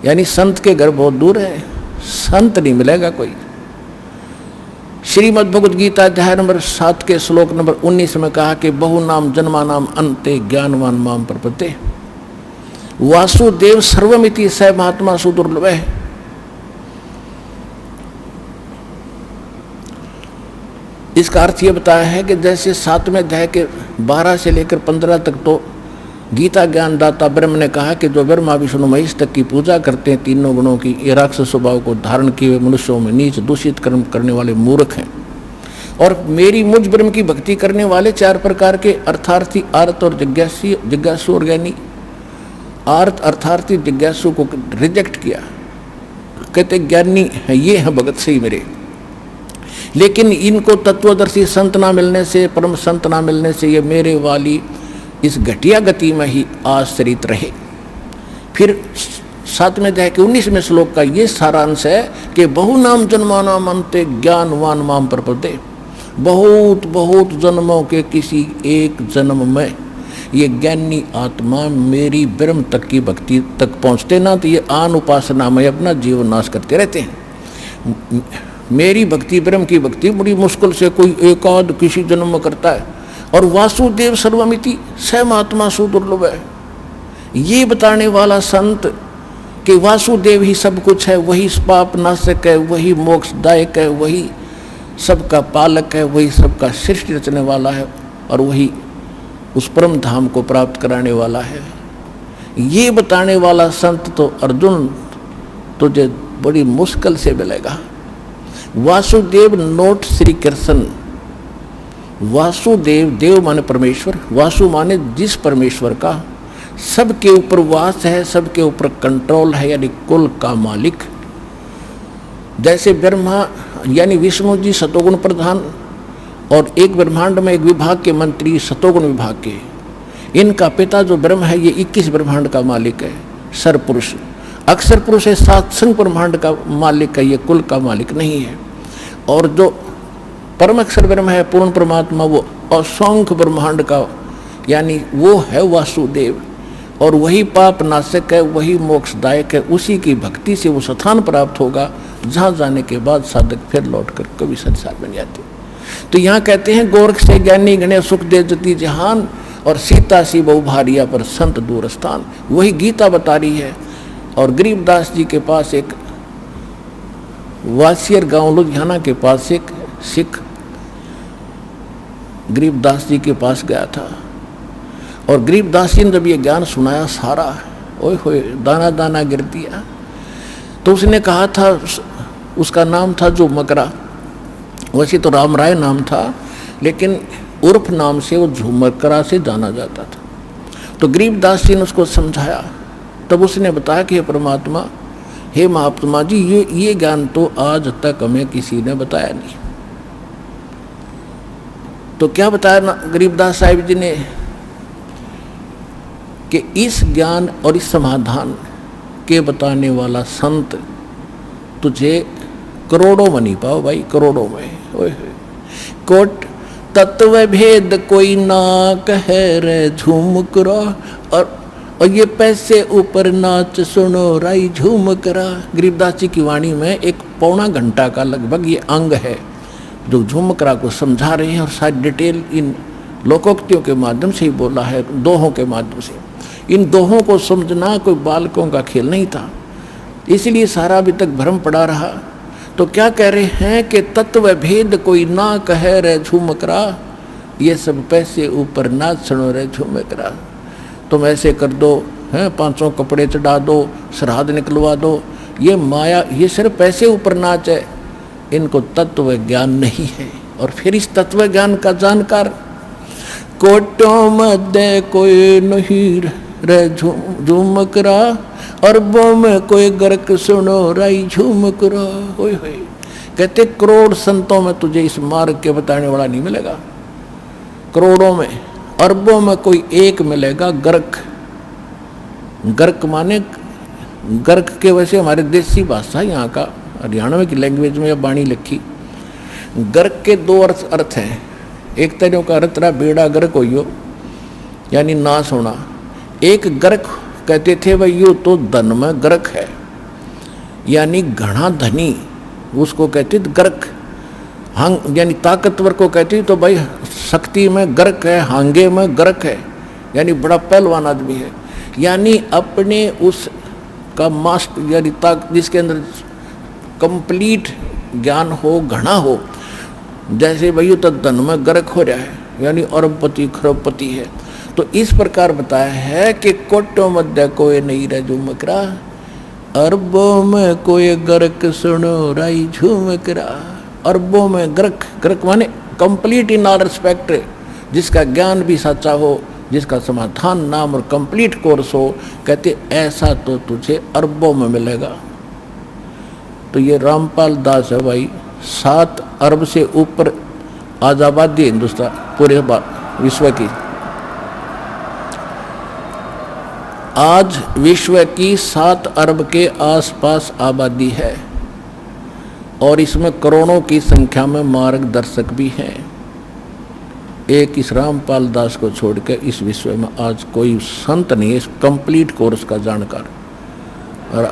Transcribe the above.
यानी संत के घर बहुत दूर है, संत नहीं मिलेगा कोई। श्रीमद् भगवद गीता अध्याय नंबर 7 के श्लोक नंबर 19 में कहा कि बहु नाम जन्मा नाम अंते ज्ञानवान माम प्रपद्ये वासुदेव सर्वमिति स महात्मा सुदुर्लभ। इसका अर्थ ये बताया है कि जैसे 7वें अध्याय के 12 से लेकर 15 तक तो गीता ज्ञानदाता ब्रह्म ने कहा कि जो ब्रह्मा विष्णु महेश तक की पूजा करते हैं तीनों गुणों की, ये राक्षस स्वभाव को धारण किए हुए मनुष्यों में नीच दूषित कर्म करने वाले मूर्ख हैं, और मेरी मुझ ब्रह्म की भक्ति करने वाले 4 प्रकार के अर्थार्थी, आर्त और जिज्ञासु और ज्ञानी। आर्त अर्थार्थी जिज्ञासु को रिजेक्ट किया, कहते ज्ञानी है ये है भगत सही मेरे, लेकिन इनको तत्वदर्शी संत ना मिलने से, परम संत ना मिलने से ये मेरे वाली इस घटिया गति में ही आश्रित रहे। फिर 7वें अध्याय के 19वें श्लोक का ये सारांश है कि बहु नाम जन्मानाम अन्ते ज्ञानवान माम प्रपद्ये। बहुत बहुत जन्मों के किसी एक जन्म में ये ज्ञानी आत्मा मेरी ब्रह्म तक की भक्ति तक पहुँचते ना, तो ये आन उपासना में अपना जीवन नाश करते रहते हैं। मेरी भक्ति, ब्रह्म की भक्ति बड़ी मुश्किल से कोई एकाध किसी जन्म में करता है, और वासुदेव सर्वमिति स महात्मा सुदुर्लभ है। ये बताने वाला संत कि वासुदेव ही सब कुछ है, वही पाप नाशक है, वही मोक्षदायक है, वही सबका पालक है, वही सबका सृष्टि रचने वाला है, और वही उस परम धाम को प्राप्त कराने वाला है। ये बताने वाला संत तो अर्जुन तुझे बड़ी मुश्किल से मिलेगा। वासुदेव नोट श्री कृष्ण। वासुदेव, देव माने परमेश्वर, वासु माने जिस परमेश्वर का सबके ऊपर वास है, सबके ऊपर कंट्रोल है, यानी कुल का मालिक। जैसे ब्रह्मा यानी विष्णु जी सतोगुण प्रधान, और एक ब्रह्मांड में एक विभाग के मंत्री सतोगुण विभाग के, इनका पिता जो ब्रह्म है ये 21 ब्रह्मांड का मालिक है, सरपुरुष। अक्षर पुरुष है, 7 संग ब्रह्मांड का मालिक है, ये कुल का मालिक नहीं है। और जो परम अक्षर ब्रह्म है, पूर्ण परमात्मा, वो असंख्य ब्रह्मांड का यानी वो है वासुदेव, और वही पाप नाशक है, वही मोक्षदायक है। उसी की भक्ति से वो स्थान प्राप्त होगा जहाँ जाने के बाद साधक फिर लौट कर कभी संसार में नहीं आते। तो यहाँ कहते हैं गोरख से ज्ञानी गणे सुख दे जति जहान, और सीता सी बहु भारिया पर संत दूर स्थान। वही गीता बता रही है। और गरीबदास जी के पास एक वासियर गांव लुधियाना के पास एक सिख गरीबदास जी के पास गया था, और गरीबदास जी ने जब ये ज्ञान सुनाया सारा, ओए होए दाना दाना गिर दिया। तो उसने कहा था, उसका नाम था जो मकरा, वैसे तो राम राय नाम था, लेकिन उर्फ नाम से वो झुमकरा से जाना जाता था। तो गरीबदास जी ने उसको समझाया, तब उसने बताया कि हे परमात्मा, हे महात्मा जी, ये ज्ञान तो आज तक हमें किसी ने बताया नहीं। तो क्या बताया ना गरीबदास साहिब जी ने कि इस ज्ञान और इस समाधान के बताने वाला संत तुझे करोड़ों में नहीं पाओ भाई, करोड़ों में। ओए कोट तत्व भेद कोई ना कहे रे झूम करो, और ये पैसे ऊपर नाच सुनो राई झूम करा। गरीबदास जी की वाणी में एक पौना घंटा का लगभग ये अंग है जो झूमकरा को समझा रहे हैं, और सारी डिटेल इन लोकोक्तियों के माध्यम से ही बोला है, दोहों के माध्यम से। इन दोहों को समझना कोई बालकों का खेल नहीं था, इसलिए सारा अभी तक भ्रम पड़ा रहा। तो क्या कह रहे हैं कि तत्व भेद कोई ना कहे रे झूमकरा, ये सब पैसे ऊपर नाच सुनो रे झूमकरा। तुम ऐसे कर दो, हैं 500 कपड़े चढ़ा दो, श्राद्ध निकलवा दो, ये माया, ये सिर्फ पैसे ऊपर नाच है, इनको तत्व ज्ञान नहीं है। और फिर इस तत्व ज्ञान का जानकार कोटों मध्य कोई नहीं रे झूमकरा, अरबों में कोई गर्क सुनो राई झूमकरा। होय होय, कहते करोड़ संतों में तुझे इस मार्ग के बताने वाला नहीं मिलेगा, करोड़ों में, अरबों में कोई एक मिलेगा गर्क। गर्क माने गर्क के वैसे हमारे देसी भाषा यहाँ का हरियाणा की लैंग्वेज में बाणी लिखी। गर्क के 2 अर्थ हैं। एक तरह का अर्थ रहा बेड़ा गर्क हो यानी नाश होना। एक गर्क कहते थे भाई यो तो धन में गर्क है, यानी घना धनी, उसको कहते गर्क। हंग यानी ताकतवर को कहती तो भाई शक्ति में गर्क है, हांगे में गर्क है, यानी बड़ा पहलवान आदमी है। यानी अपने उस का मास्टर यानी जिसके अंदर कंप्लीट ज्ञान हो, घना हो, जैसे भाई तो धन में गर्क हो रहा है, यानी अरबपति खरबपति है। तो इस प्रकार बताया है कि कोटो मध्य कोई नहीं रह झुमकरा, अरबों में कोई गर्क सुनो राई झुमकरा। अरबों में गर्क, गर्क माने कंप्लीट इन ऑल रिस्पेक्ट, जिसका ज्ञान भी सच्चा हो, जिसका समाधान नाम और कंप्लीट कोर्स हो, कहते ऐसा तो तुझे अरबों में मिलेगा। तो ये रामपाल दास है भाई, 7 अरब से ऊपर आज आबादी है हिंदुस्तान पूरे विश्व की। आज विश्व की 7 अरब के आसपास आबादी है और इसमें करोड़ों की संख्या में मार्गदर्शक भी हैं। एक इस रामपाल दास को छोड़कर इस विश्व में आज कोई संत नहीं है इस कंप्लीट कोर्स का जानकार। और